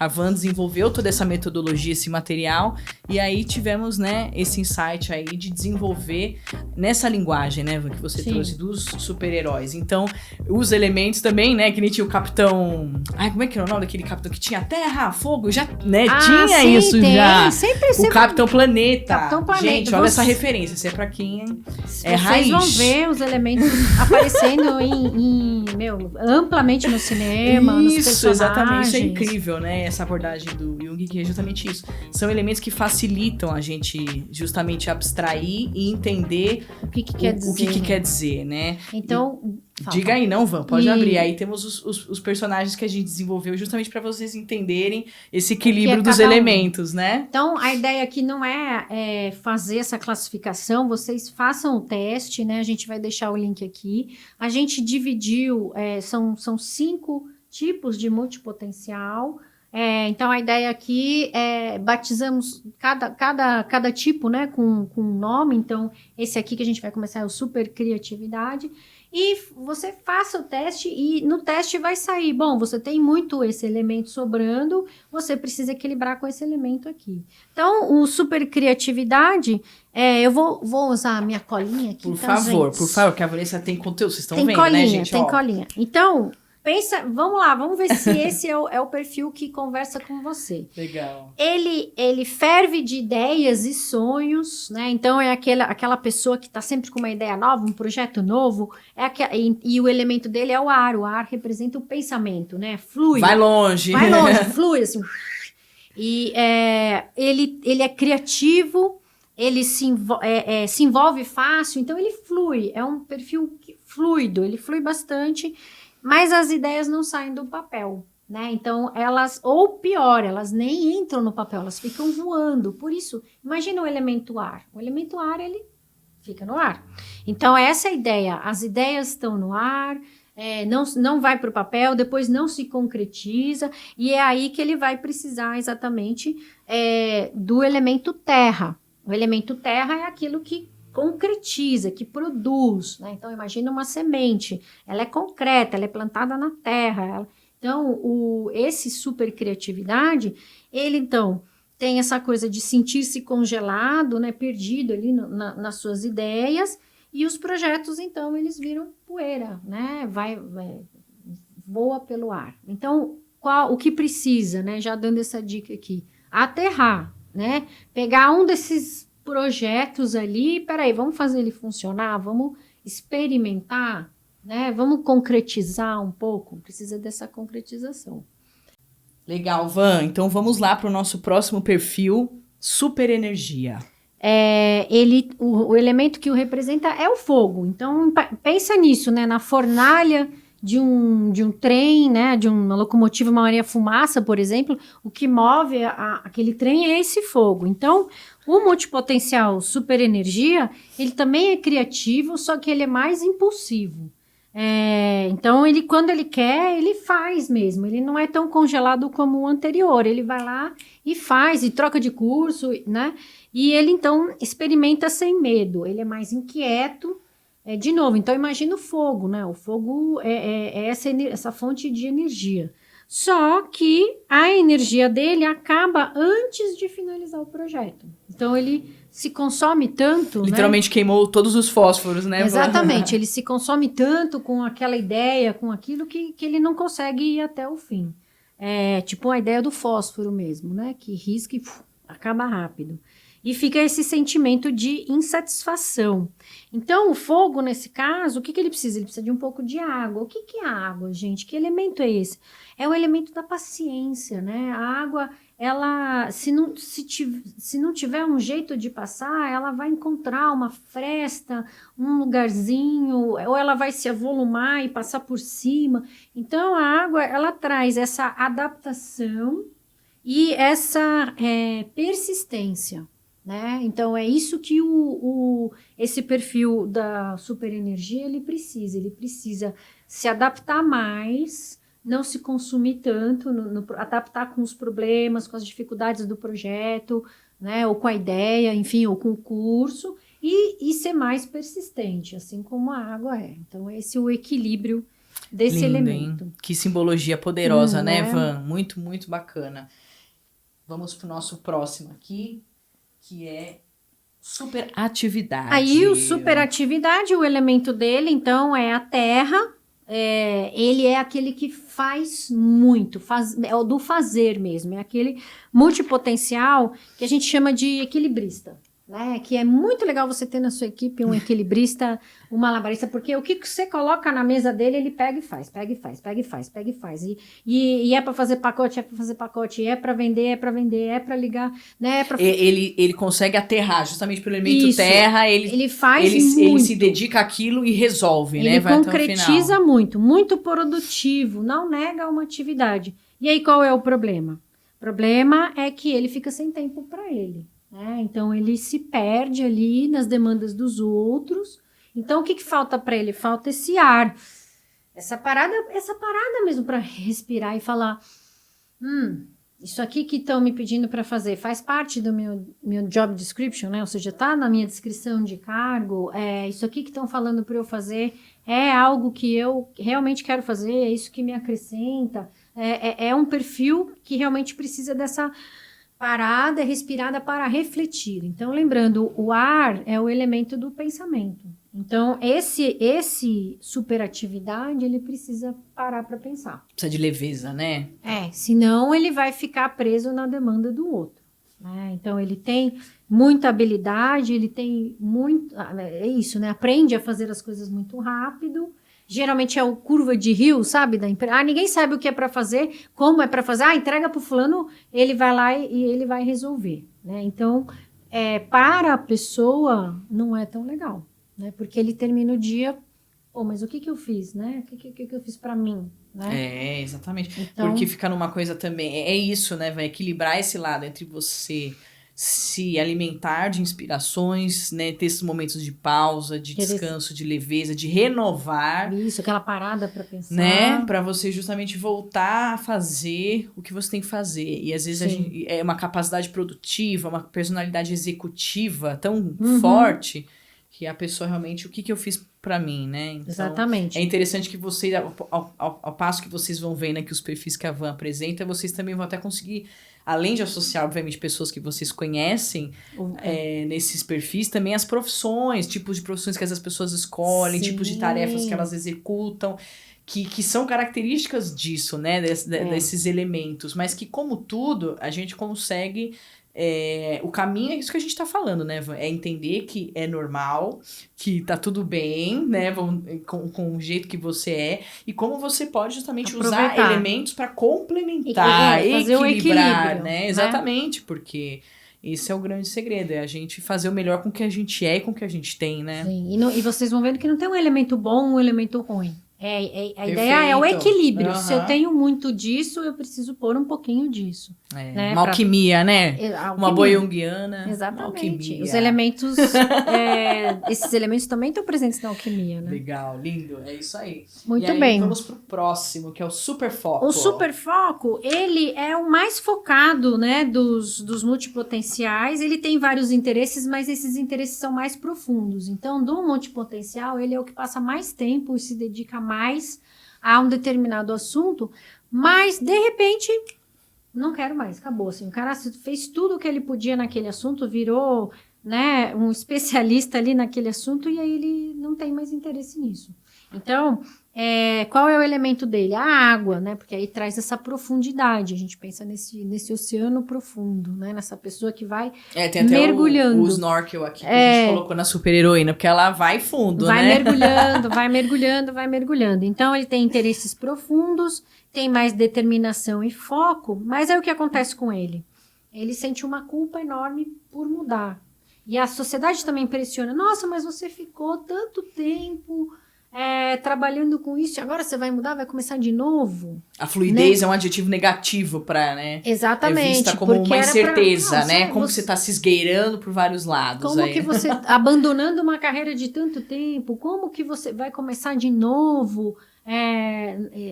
A Van desenvolveu toda essa metodologia, esse material, e aí tivemos, né, esse insight aí de desenvolver nessa linguagem, né, Van, que você trouxe dos super-heróis. Então, os elementos também, né, que nem tinha o capitão... Ai, como é que era o nome daquele capitão que tinha terra, fogo, já, né, tinha sim, isso tem. já. Sempre O Capitão Planeta. Capitão Planeta. Gente, olha essa referência, isso é pra quem é raiz. Vocês vão ver os elementos aparecendo amplamente no cinema, nos personagens. Isso, exatamente, isso é incrível, né, essa abordagem do Jung, que é justamente isso. São elementos que facilitam a gente justamente abstrair e entender o que quer dizer. O que quer dizer, né? Então... Diga aí, não, Van, pode abrir. Aí temos os personagens que a gente desenvolveu justamente para vocês entenderem esse equilíbrio dos elementos, né? Então, a ideia aqui não é fazer essa classificação, vocês façam o teste, né? A gente vai deixar o link aqui. A gente dividiu, são 5 tipos de multipotencial. Então, a ideia aqui batizamos cada tipo, né, com um nome. Então, esse aqui que a gente vai começar é o super criatividade. E você faça o teste e no teste vai sair, bom, você tem muito esse elemento sobrando, você precisa equilibrar com esse elemento aqui. Então, o super criatividade, eu vou usar a minha colinha aqui. Por favor, que a Vanessa tem conteúdo, vocês estão vendo, colinha, né, gente? Tem colinha. Então... Pensa, vamos lá, vamos ver se esse é o perfil que conversa com você. Legal. Ele ferve de ideias e sonhos, né? Então, é aquela pessoa que está sempre com uma ideia nova, um projeto novo, e o elemento dele é o ar. O ar representa o pensamento, né? Flui. Vai longe, flui, assim. E ele é criativo, ele se envolve fácil, então ele flui. É um perfil fluido, ele flui bastante. Mas as ideias não saem do papel, né? Então, ou pior, elas nem entram no papel, elas ficam voando. Por isso, imagina o elemento ar. O elemento ar, ele fica no ar. Então, essa é a ideia. As ideias estão no ar, não vai para o papel, depois não se concretiza, e é aí que ele vai precisar exatamente do elemento terra. O elemento terra é aquilo que concretiza, que produz, né? Então, imagina uma semente, ela é concreta, ela é plantada na terra. Então, esse super criatividade, ele, então, tem essa coisa de sentir-se congelado, né? Perdido ali nas suas ideias, e os projetos, então, eles viram poeira, né? Voa pelo ar. Então, o que precisa, né? Já dando essa dica aqui, aterrar, né? Pegar um desses projetos ali, peraí, vamos fazer ele funcionar, vamos experimentar, né? Vamos concretizar um pouco, precisa dessa concretização. Legal, Van, então vamos lá para o nosso próximo perfil, super energia. O elemento que o representa é o fogo, então pensa nisso, né? Na fornalha de um trem, né? De uma locomotiva, uma areia-fumaça, por exemplo, o que move aquele trem é esse fogo. Então, o multipotencial super energia, ele também é criativo, só que ele é mais impulsivo. Então, quando ele quer, ele faz mesmo. Ele não é tão congelado como o anterior. Ele vai lá e faz, e troca de curso, né? E ele, então, experimenta sem medo. Ele é mais inquieto. De novo, então imagina o fogo, né? O fogo é essa fonte de energia. Só que a energia dele acaba antes de finalizar o projeto. Então, ele se consome tanto... Literalmente, né? Queimou todos os fósforos, né? Exatamente. Ele se consome tanto com aquela ideia, com aquilo, que ele não consegue ir até o fim. Tipo a ideia do fósforo mesmo, né? Que risca e acaba rápido. E fica esse sentimento de insatisfação. Então, o fogo, nesse caso, o que ele precisa? Ele precisa de um pouco de água. O que é água, gente? Que elemento é esse? É o elemento da paciência, né? A água, ela, se não tiver um jeito de passar, ela vai encontrar uma fresta, um lugarzinho, ou ela vai se avolumar e passar por cima. Então, a água, ela traz essa adaptação e essa persistência. Né? Então, é isso que esse perfil da superenergia ele precisa se adaptar mais, não se consumir tanto, adaptar com os problemas, com as dificuldades do projeto, né? Ou com a ideia, enfim, ou com o curso, e ser mais persistente, assim como a água é. Então, esse é o equilíbrio desse Lindo, elemento. hein? Que simbologia poderosa, né, né? Van? Muito, muito bacana. Vamos pro nosso próximo aqui, que é superatividade. Aí o superatividade, o elemento dele, então, é a terra. Ele é aquele que faz muito, é o do fazer mesmo, é aquele multipotencial que a gente chama de equilibrista, né? Que é muito legal você ter na sua equipe um equilibrista, um malabarista, porque o que você coloca na mesa dele, ele pega e faz, pega e faz, pega e faz, pega e faz. E é para fazer pacote, é para fazer pacote, é para vender, é para vender, é para ligar, né? Ele consegue aterrar, justamente pelo elemento Isso, terra, ele faz ele muito. se dedica àquilo e resolve, Ele né? Vai concretiza até o final. muito produtivo, não nega uma atividade. E aí qual é o problema? O problema é que ele fica sem tempo para ele, né? Então ele se perde ali nas demandas dos outros. Então o que falta para ele? Falta esse ar, essa parada mesmo para respirar e falar: isso aqui que estão me pedindo para fazer faz parte do meu job description, né? Ou seja, tá na minha descrição de cargo. Isso aqui que estão falando para eu fazer é algo que eu realmente quero fazer, é isso que me acrescenta. É um perfil que realmente precisa dessa parada respirada para refletir. Então, lembrando, o ar é o elemento do pensamento. Então, esse superatividade, ele precisa parar para pensar. Precisa de leveza, né? Senão ele vai ficar preso na demanda do outro, né? Então, ele tem muita habilidade, ele tem muito... É isso, né? Aprende a fazer as coisas muito rápido. Geralmente é o curva de rio, sabe? Ninguém sabe o que é para fazer, como é para fazer. Entrega para o fulano, ele vai lá e ele vai resolver, né? Então, para a pessoa, não é tão legal, né? Porque ele termina o dia, mas o que eu fiz, né? O que eu fiz para mim, né? Exatamente. Então, porque fica numa coisa também, é isso, né? Vai equilibrar esse lado entre você se alimentar de inspirações, né? Ter esses momentos de pausa, de descanso, de leveza, de renovar. Isso, aquela parada para pensar. Né? Para você justamente voltar a fazer o que você tem que fazer. E às vezes é uma capacidade produtiva, uma personalidade executiva tão forte que a pessoa realmente, o que eu fiz para mim, né? Então, exatamente. É interessante que vocês, ao passo que vocês vão vendo aqui os perfis que a Van apresenta, vocês também vão até conseguir, além de associar, obviamente, pessoas que vocês conhecem nesses perfis, também as profissões, tipos de profissões que essas pessoas escolhem, tipos de tarefas que elas executam, que são características disso, né? Desses elementos, mas que, como tudo, a gente consegue... o caminho é isso que a gente tá falando, né, Van? É entender que é normal, que tá tudo bem, né, com o jeito que você é, e como você pode justamente usar elementos para complementar, fazer um equilíbrio, né? Exatamente, porque esse é o grande segredo, é a gente fazer o melhor com o que a gente é e com o que a gente tem, né? Sim, e vocês vão vendo que não tem um elemento bom, um elemento ruim. A ideia é o equilíbrio. Se eu tenho muito disso, eu preciso pôr um pouquinho disso. Né? Uma alquimia, né? Uma boa junguiana. Exatamente. Os elementos, esses elementos também estão presentes na alquimia, né? Legal, lindo. É isso aí. Muito bem. Vamos pro próximo, que é o superfoco. O superfoco, ele é o mais focado, né, dos multipotenciais. Ele tem vários interesses, mas esses interesses são mais profundos. Então, do multipotencial, ele é o que passa mais tempo e se dedica mais a um determinado assunto, mas, de repente, não quero mais, acabou. Assim, o cara fez tudo o que ele podia naquele assunto, virou, né, um especialista ali naquele assunto, e aí ele não tem mais interesse nisso. Então, qual é o elemento dele? A água, né? Porque aí traz essa profundidade. A gente pensa nesse oceano profundo, né? Nessa pessoa que vai tem mergulhando. Até o snorkel aqui que a gente colocou na super-heroína, porque ela vai fundo, vai né? Vai mergulhando. Então, ele tem interesses profundos, tem mais determinação e foco, mas aí o que acontece com ele? Ele sente uma culpa enorme por mudar. E a sociedade também pressiona. Nossa, mas você ficou tanto tempo... trabalhando com isso, agora você vai mudar, vai começar de novo. A fluidez, né? É um adjetivo negativo para, né? Exatamente. É vista como uma incerteza, né? Como você tá se esgueirando por vários lados. Como que você, abandonando uma carreira de tanto tempo, como que você vai começar de novo?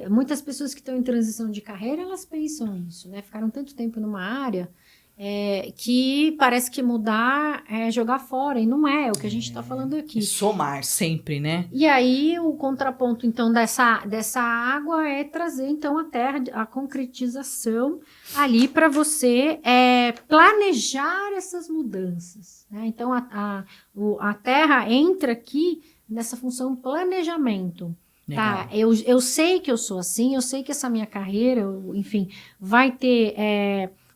Muitas pessoas que estão em transição de carreira, elas pensam isso, né? Ficaram tanto tempo numa área que parece que mudar é jogar fora, e não é o que a gente está falando aqui. Somar sempre, né? E aí o contraponto, então, dessa água é trazer, então, a terra, a concretização ali para você planejar essas mudanças, né? Então, a terra entra aqui nessa função planejamento. Tá, eu sei que eu sou assim, eu sei que essa minha carreira, enfim, vai ter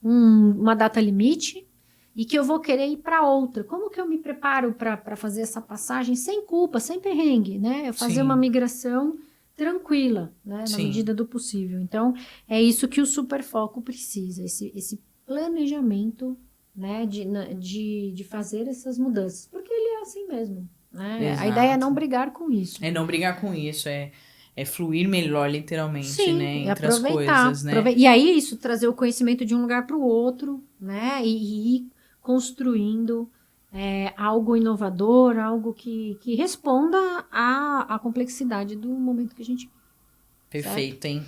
uma data limite e que eu vou querer ir para outra. Como que eu me preparo para fazer essa passagem sem culpa, sem perrengue, né? Eu fazer uma migração tranquila, né? Na medida do possível. Então, é isso que o Superfoco precisa, esse planejamento, né? De fazer essas mudanças. Porque ele é assim mesmo. Né? A ideia é não brigar com isso. É não brigar com isso, é fluir melhor, literalmente, sim, né? Entre as coisas, né? E aí, isso, trazer o conhecimento de um lugar para o outro, né? E ir construindo algo inovador, algo que responda à complexidade do momento que a gente... Perfeito, certo? hein?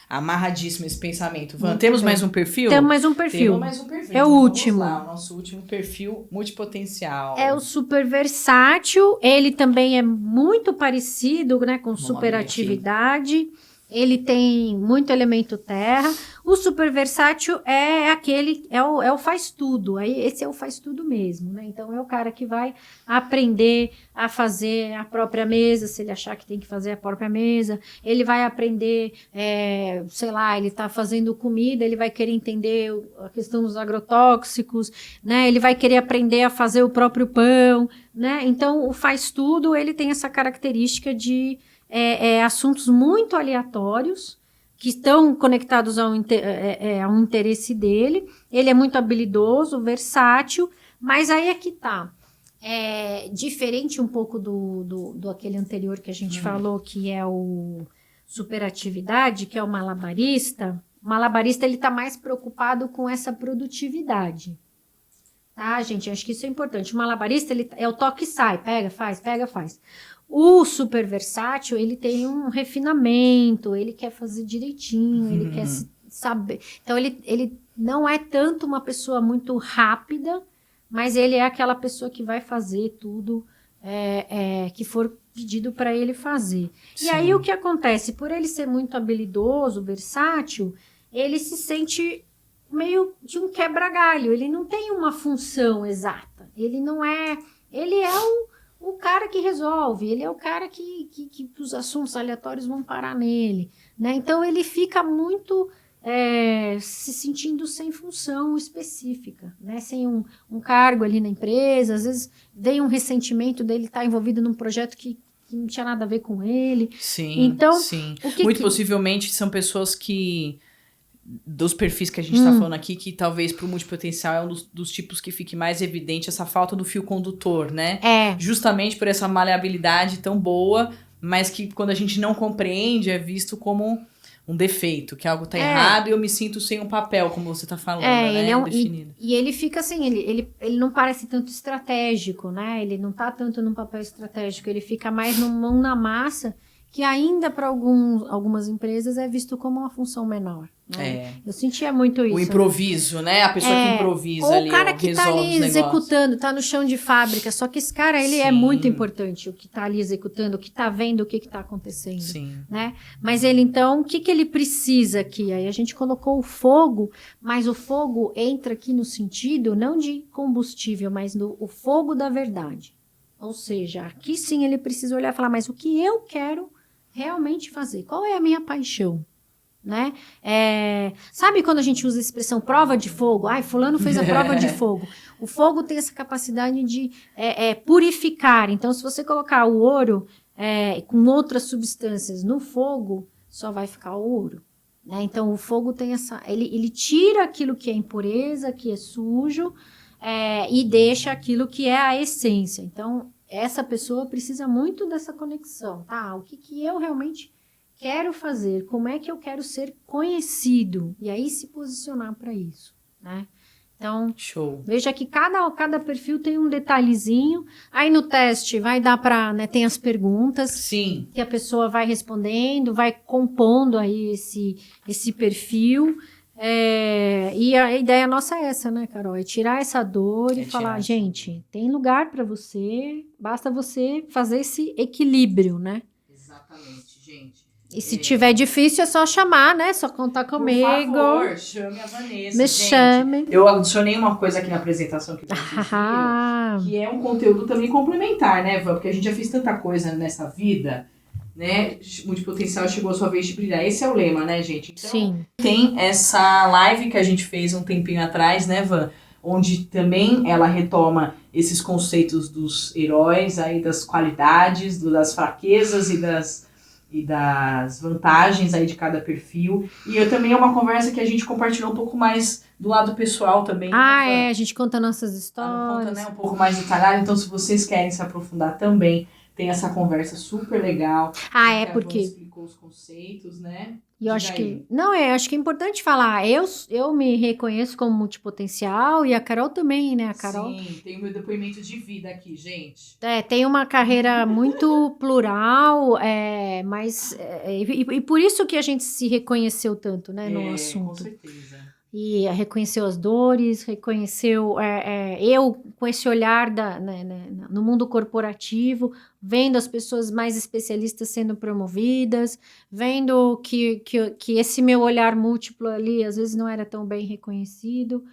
Amarradíssimo esse pensamento. Van, temos mais um perfil? Temos mais um perfil. Temos mais um perfil. É o último. Vamos lá, o nosso último perfil multipotencial. É o super versátil. Ele também é muito parecido, né, com superatividade. Ele tem muito elemento terra. O super versátil é aquele, é o faz tudo. Aí esse é o faz tudo mesmo, né? Então é o cara que vai aprender a fazer a própria mesa, se ele achar que tem que fazer a própria mesa. Ele vai aprender, sei lá, ele está fazendo comida, ele vai querer entender a questão dos agrotóxicos, né? Ele vai querer aprender a fazer o próprio pão, né? Então o faz tudo, ele tem essa característica de assuntos muito aleatórios que estão conectados a um interesse dele. Ele é muito habilidoso, versátil, mas aí é que tá. Diferente um pouco do aquele anterior que a gente falou, que é o superatividade, que é o malabarista. O malabarista, ele tá mais preocupado com essa produtividade. Tá, gente? Acho que isso é importante. O malabarista, ele é o toque e sai, pega, faz. O super versátil, ele tem um refinamento, ele quer fazer direitinho, ele quer saber. Então, ele não é tanto uma pessoa muito rápida, mas ele é aquela pessoa que vai fazer tudo que for pedido para ele fazer. Sim. E aí, o que acontece? Por ele ser muito habilidoso, versátil, ele se sente meio de um quebra-galho. Ele não tem uma função exata. Ele não é... Ele é o cara que resolve, ele é o cara que os assuntos aleatórios vão parar nele, né? Então, ele fica muito se sentindo sem função específica, né? Sem um cargo ali na empresa, às vezes vem um ressentimento dele estar envolvido num projeto que não tinha nada a ver com ele. Sim, então, sim. Muito possivelmente são pessoas que... dos perfis que a gente está falando aqui, que talvez para o multipotencial é um dos tipos que fique mais evidente essa falta do fio condutor, né? Justamente por essa maleabilidade tão boa, mas que quando a gente não compreende é visto como um defeito, que algo tá errado e eu me sinto sem um papel, como você tá falando, né? Ele definido. E ele fica assim, ele não parece tanto estratégico, né? Ele não tá tanto num papel estratégico, ele fica mais no mão na massa, que ainda para algumas empresas é visto como uma função menor. Né? Eu sentia muito isso. O improviso, né? A pessoa que improvisa ali, o cara que tá ali executando, tá no chão de fábrica, só que esse cara, ele é muito importante, o que tá ali executando, o que tá vendo, o que tá acontecendo. Sim. Né? Mas ele, então, o que ele precisa aqui? Aí a gente colocou o fogo, mas o fogo entra aqui no sentido, não de combustível, mas o fogo da verdade. Ou seja, aqui sim ele precisa olhar e falar, mas o que eu quero realmente fazer? Qual é a minha paixão? Né? Sabe quando a gente usa a expressão prova de fogo? Ai, fulano fez a prova de fogo. O fogo tem essa capacidade de purificar. Então, se você colocar o ouro com outras substâncias no fogo, só vai ficar o ouro. Né? Então, o fogo tem essa... Ele tira aquilo que é impureza, que é sujo, e deixa aquilo que é a essência. Então, essa pessoa precisa muito dessa conexão. Tá? O que eu realmente quero fazer? Como é que eu quero ser conhecido? E aí se posicionar para isso, né? Então, show. Veja que cada perfil tem um detalhezinho. Aí no teste vai dar para, né, tem as perguntas. Sim. Que a pessoa vai respondendo, vai compondo aí esse perfil. E a ideia nossa é essa, né, Carol? É tirar essa dor e falar, tirar essa gente, tem lugar para você, basta você fazer esse equilíbrio, né? Exatamente, gente. E se tiver difícil, é só chamar, né? Só contar comigo. Por favor, chame a Vanessa. Me gente. chame. Eu adicionei uma coisa aqui na apresentação que vocês viram, que é um conteúdo também complementar, né, Van? Porque a gente já fez tanta coisa nessa vida, né? Multipotencial chegou a sua vez de brilhar. Esse é o lema, né, gente? Então, Sim. tem essa live que a gente fez um tempinho atrás, né, Van? Onde também ela retoma esses conceitos dos heróis, aí das qualidades, das fraquezas e das vantagens aí de cada perfil. E eu também é uma conversa que a gente compartilhou um pouco mais do lado pessoal também. A gente conta nossas histórias. Conta, né, um pouco mais detalhado. Então, se vocês querem se aprofundar também, tem essa conversa super legal. Porque... explicou os conceitos, né? E eu acho que... Não, acho que é importante falar. Eu me reconheço como multipotencial e a Carol também, né? A Carol... Sim, tem o meu depoimento de vida aqui, gente. Tem uma carreira muito plural, mas... E por isso que a gente se reconheceu tanto, né, no assunto. Com certeza. E reconheceu as dores, reconheceu eu com esse olhar no mundo corporativo, vendo as pessoas mais especialistas sendo promovidas, vendo que esse meu olhar múltiplo ali às vezes não era tão bem reconhecido,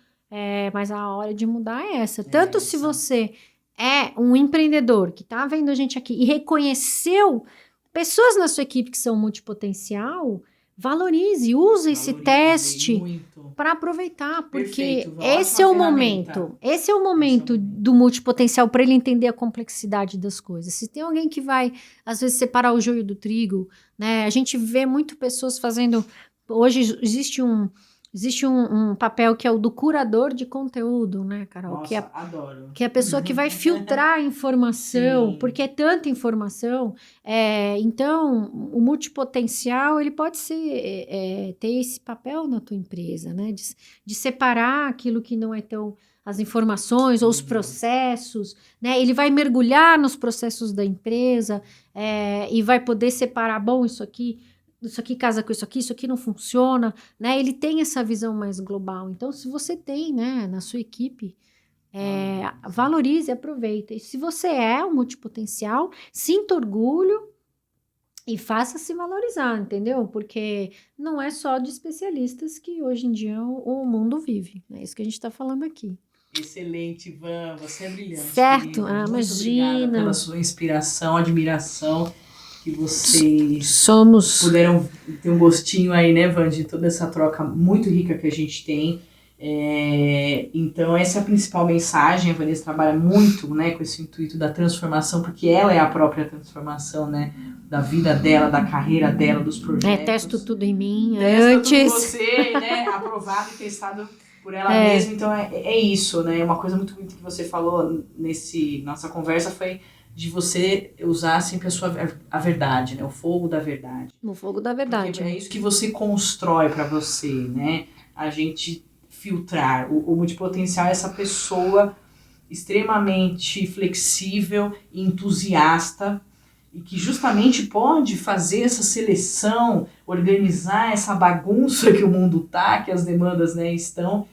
mas a hora de mudar é essa. Tanto se você é um empreendedor que está vendo a gente aqui e reconheceu pessoas na sua equipe que são multipotencial, valorize, use esse teste para aproveitar, porque esse é o momento. Esse é o momento do multipotencial para ele entender a complexidade das coisas. Se tem alguém que vai, às vezes, separar o joio do trigo, né? A gente vê muito pessoas fazendo... Hoje existe um papel que é o do curador de conteúdo, né, Carol? Nossa, adoro. Que é a pessoa que vai filtrar a informação, porque é tanta informação. Então, o multipotencial, ele pode ter esse papel na tua empresa, né? De separar aquilo que não é tão... as informações ou os processos, né? Ele vai mergulhar nos processos da empresa e vai poder separar, bom, isso aqui casa com isso aqui não funciona, né? Ele tem essa visão mais global. Então, se você tem, né, na sua equipe, valorize e aproveita. E se você é um multipotencial, sinta orgulho e faça se valorizar, entendeu? Porque não é só de especialistas que hoje em dia o mundo vive. É isso que a gente está falando aqui. Excelente, Van. Você é brilhante. Certo? Muito Imagina. Obrigada pela sua inspiração, admiração, que vocês puderam ter um gostinho aí, né, Van, de toda essa troca muito rica que a gente tem. Então, essa é a principal mensagem. A Vanessa trabalha muito, né, com esse intuito da transformação, porque ela é a própria transformação, né, da vida dela, da carreira dela, dos projetos. Testo tudo em mim antes. Tudo você, né, aprovado e testado por ela mesma. Então, é isso, né, uma coisa muito bonita que você falou nossa conversa foi de você usar sempre a verdade, né? O fogo da verdade. O fogo da verdade. Porque é isso que você constrói para você, né? A gente filtrar. O multipotencial é essa pessoa extremamente flexível e entusiasta e que justamente pode fazer essa seleção, organizar essa bagunça que o mundo tá, que as demandas, né, estão...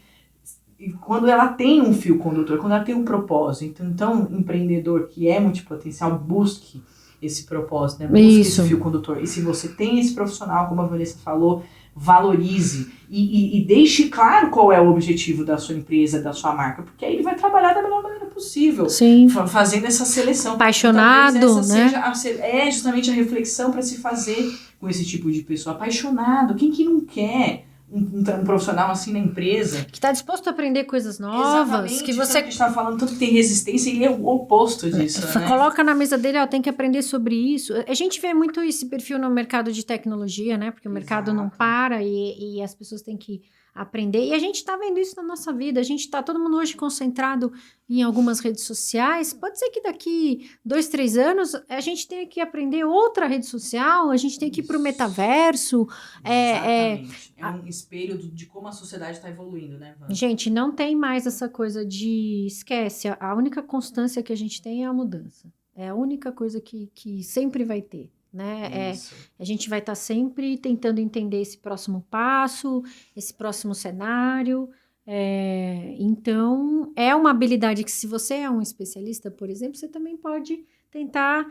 E quando ela tem um fio condutor, quando ela tem um propósito. Então, um empreendedor que é multipotencial, busque esse propósito, né? Busque esse fio condutor. E se você tem esse profissional, como a Vanessa falou, valorize e deixe claro qual é o objetivo da sua empresa, da sua marca, porque aí ele vai trabalhar da melhor maneira possível. Sim. Fazendo essa seleção. Apaixonado, né? É justamente a reflexão para se fazer com esse tipo de pessoa. Apaixonado. Quem que não quer um profissional assim na empresa? Que está disposto a aprender coisas novas. Exatamente, que você está falando, tanto que tem resistência, e é o oposto disso, né? Coloca na mesa dele, tem que aprender sobre isso. A gente vê muito esse perfil no mercado de tecnologia, né? Porque o mercado não para e as pessoas têm que aprender. E a gente está vendo isso na nossa vida. A gente está todo mundo hoje concentrado em algumas redes sociais. Pode ser que daqui 2, 3 anos a gente tenha que aprender outra rede social, a gente tem que ir para o metaverso. Exatamente. É um espelho de como a sociedade está evoluindo, né, Vânia? Gente, não tem mais essa coisa de... Esquece, a única constância que a gente tem é a mudança. É a única coisa que sempre vai ter. né? Isso. A gente vai estar sempre tentando entender esse próximo passo, esse próximo cenário. Então, é uma habilidade que, se você é um especialista, por exemplo, você também pode tentar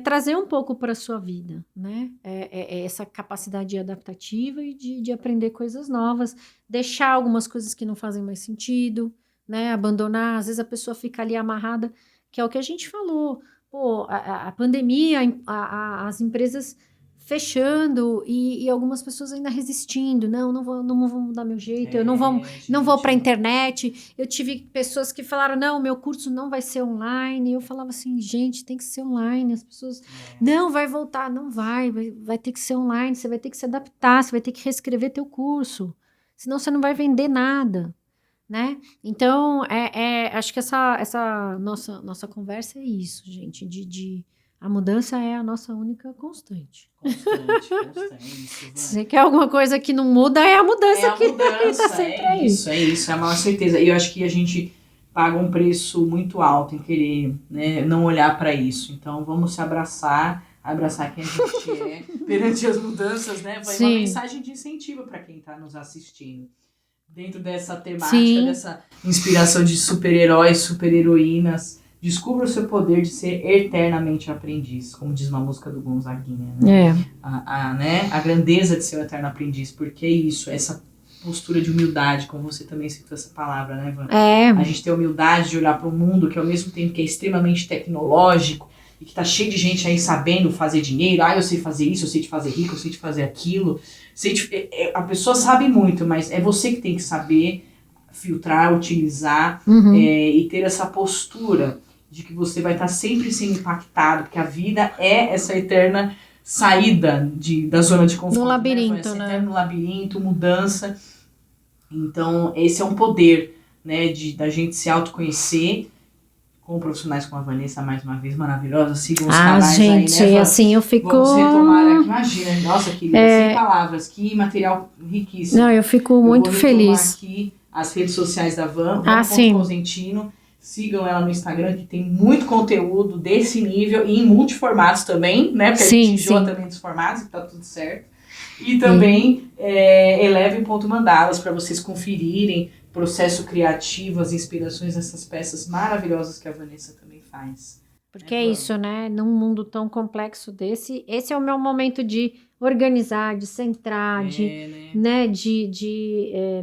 trazer um pouco para a sua vida, né? Essa capacidade adaptativa e de aprender coisas novas, deixar algumas coisas que não fazem mais sentido, né? Abandonar, às vezes a pessoa fica ali amarrada, que é o que a gente falou. Pô, a pandemia, as empresas fechando e algumas pessoas ainda resistindo. Não vou mudar meu jeito, eu não vou para a internet. Eu tive pessoas que falaram, não, meu curso não vai ser online. E eu falava assim, gente, tem que ser online. As pessoas, não, vai voltar. Não vai ter que ser online. Você vai ter que se adaptar, você vai ter que reescrever teu curso. Senão você não vai vender nada, né? Então, acho que essa nossa conversa é isso, gente, a mudança é a nossa única constante. Constante. Se você quer alguma coisa que não muda, é a mudança que tá sempre aí. É isso, é a maior certeza. E eu acho que a gente paga um preço muito alto em querer, né, não olhar para isso. Então, vamos se abraçar quem a gente é perante as mudanças, né? Foi uma mensagem de incentivo para quem está nos assistindo. Dentro dessa temática, dessa inspiração de super-heróis, super-heroínas, descubra o seu poder de ser eternamente aprendiz, como diz uma música do Gonzaguinha, né? Né? A grandeza de ser um eterno aprendiz, porque isso, essa postura de humildade, como você também citou essa palavra, né, Van? A gente tem a humildade de olhar para o mundo que, ao mesmo tempo que é extremamente tecnológico e que tá cheio de gente aí sabendo fazer dinheiro, eu sei fazer isso, eu sei de fazer rico, eu sei de fazer aquilo. A pessoa sabe muito, mas é você que tem que saber filtrar, utilizar e ter essa postura de que você vai estar sempre sendo impactado, porque a vida é essa eterna saída da zona de conforto. No labirinto, né? Eterno labirinto, mudança. Então, esse é um poder, né, da gente se autoconhecer, com profissionais como a Vanessa, mais uma vez, maravilhosa. Sigam os canais gente, aí, né? Assim, eu fico... Vamos retomar aqui, imagina. Nossa, querida, sem palavras. Que material riquíssimo. Não, eu fico muito feliz. Aqui as redes sociais da Van, Van.Cosentino. Sigam ela no Instagram, que tem muito conteúdo desse nível e em multiformatos também, né? Porque a gente enjoa também dos formatos, que tá tudo certo. E também eleve.mandalas para vocês conferirem processo criativo, as inspirações dessas peças maravilhosas que a Vanessa também faz. Porque é isso, né? Num mundo tão complexo desse, esse é o meu momento de organizar, de centrar, de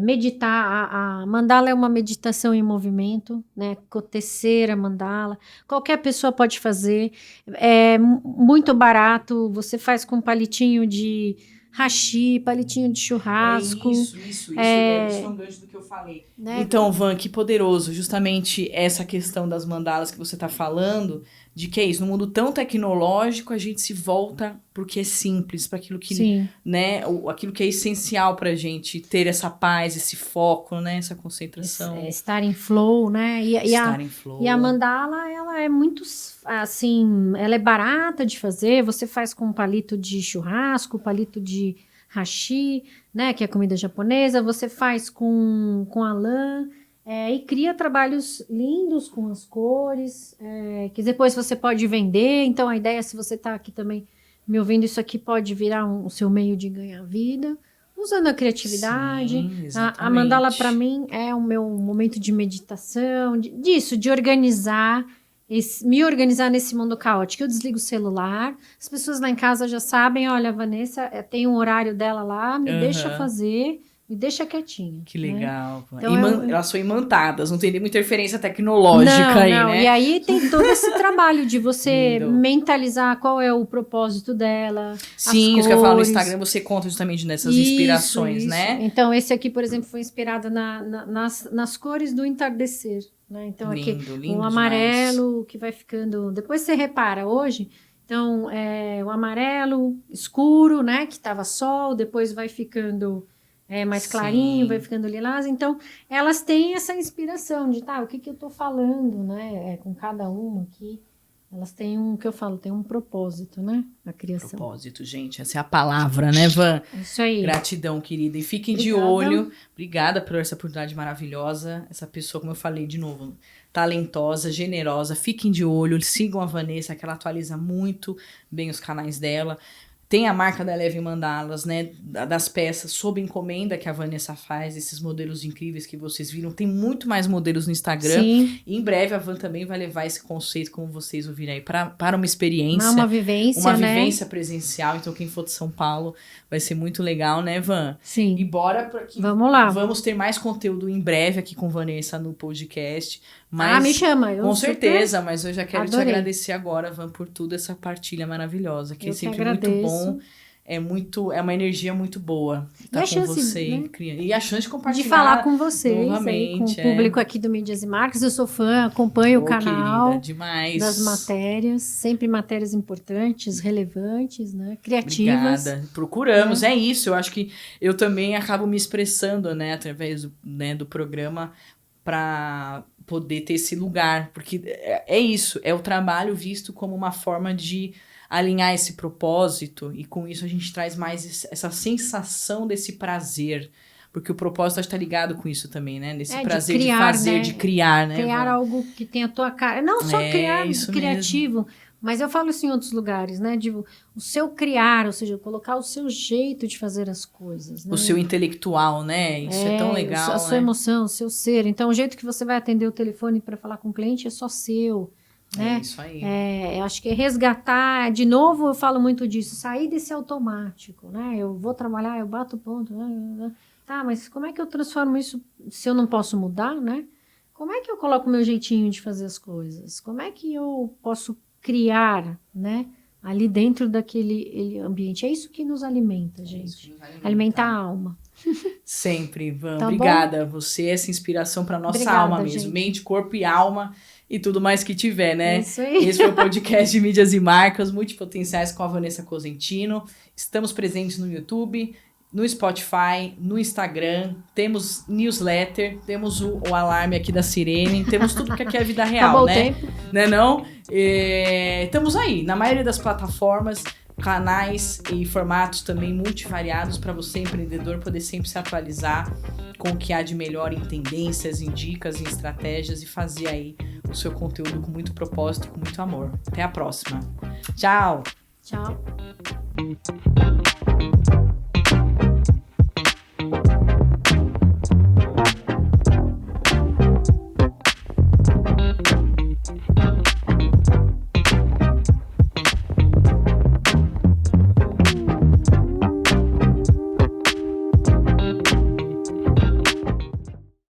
meditar. A mandala é uma meditação em movimento, né? Cotecer mandala. Qualquer pessoa pode fazer. É muito barato. Você faz com palitinho de hashi, palitinho de churrasco. Isso é um gancho do que eu falei. Né? Então, Van, que poderoso, justamente essa questão das mandalas que você está falando, de que é isso, no mundo tão tecnológico, a gente se volta pro que é simples, para aquilo que, né, aquilo que é essencial pra gente ter essa paz, esse foco, né, essa concentração. Estar em flow, né? Estar em flow. E a mandala, ela é muito, assim, ela é barata de fazer, você faz com um palito de churrasco, palito de hashi, né, que é comida japonesa, você faz com a lã, e cria trabalhos lindos com as cores, que depois você pode vender. Então, a ideia, se você está aqui também me ouvindo, isso aqui pode virar o seu meio de ganhar vida, usando a criatividade. A mandala, para mim, é o meu momento de meditação, de organizar, me organizar nesse mundo caótico. Eu desligo o celular, as pessoas lá em casa já sabem, olha, a Vanessa tem um horário dela lá, me deixa fazer... Me deixa quietinha. Que legal. Né? Então, elas são imantadas, não tem nenhuma interferência tecnológica aí, né? E aí tem todo esse trabalho de você mentalizar qual é o propósito dela. Sim, isso que eu falo no Instagram, você conta justamente nessas inspirações, né? Então, esse aqui, por exemplo, foi inspirado nas cores do entardecer. Né? Então, lindo, aqui lindo um amarelo que vai ficando... Depois você repara, hoje... Então, o amarelo escuro, né? Que estava sol, depois vai ficando... mais clarinho, vai ficando lilás. Então, elas têm essa inspiração de, o que eu tô falando, né? Com cada uma aqui. Elas têm que eu falo, tem um propósito, né? A criação. Propósito, gente. Essa é a palavra, né, Van? Isso aí. Gratidão, querida. E fiquem de Obrigada. olho. Obrigada por essa oportunidade maravilhosa. Essa pessoa, como eu falei de novo, talentosa, generosa. Fiquem de olho. Sigam a Vanessa, que ela atualiza muito bem os canais dela. Tem a marca da Eleve Mandalas, né? Das peças sob encomenda que a Vanessa faz, esses modelos incríveis que vocês viram. Tem muito mais modelos no Instagram. Sim. E em breve a Van também vai levar esse conceito, como vocês ouviram aí, para uma experiência. Uma vivência, uma né? vivência presencial. Então, quem for de São Paulo vai ser muito legal, né, Van? Sim. E bora para que Vamos lá. Vamos ter mais conteúdo em breve aqui com Vanessa no podcast. Mas, me chama. com certeza, mas eu já quero te adorei. agradecer agora, Van, por toda essa partilha maravilhosa, que Eu é sempre que muito agradeço. bom. É uma energia muito boa estar a com chance, você, né? e a chance de compartilhar. De falar com vocês, novamente, aí, com o público aqui do Mídias e Marcas. Eu sou fã, acompanho o canal. Querida, demais. Das matérias, sempre matérias importantes, relevantes, né? Criativas. Obrigada. Procuramos, é isso. Eu acho que eu também acabo me expressando, né, através do programa para poder ter esse lugar, porque é isso, é o trabalho visto como uma forma de alinhar esse propósito, e com isso a gente traz mais essa sensação desse prazer, porque o propósito está ligado com isso também, né? Nesse prazer de fazer, né? De criar, né? Criar algo que tenha a tua cara. Não só criar criativo, mesmo. Mas eu falo isso em outros lugares, né? O seu criar, ou seja, colocar o seu jeito de fazer as coisas. Né? O seu intelectual, né? Isso é tão legal, a sua emoção, o seu ser. Então, o jeito que você vai atender o telefone para falar com o cliente é só seu. Né? É isso aí. Eu acho que é resgatar, de novo eu falo muito disso, sair desse automático, né? Eu vou trabalhar, eu bato ponto, tá, mas como é que eu transformo isso se eu não posso mudar, né? Como é que eu coloco o meu jeitinho de fazer as coisas? Como é que eu posso criar, né? Ali dentro daquele ambiente. É isso que nos alimenta, gente. Alimenta a alma. Sempre, Van. Tá obrigada. Bom? Você é essa inspiração para nossa obrigada, alma mesmo. Gente. Mente, corpo e alma. E tudo mais que tiver, né? Isso aí. Esse foi o podcast de Mídias e Marcas Multipotenciais com a Vanessa Cosentino. Estamos presentes no YouTube, no Spotify, no Instagram. Temos newsletter, temos o alarme aqui da sirene, temos tudo que aqui é vida real, Acabou né? O tempo. Né não? Estamos aí, na maioria das plataformas, canais e formatos também multivariados para você, empreendedor, poder sempre se atualizar com o que há de melhor em tendências, em dicas, em estratégias e fazer aí o seu conteúdo com muito propósito, com muito amor. Até a próxima. Tchau! Tchau.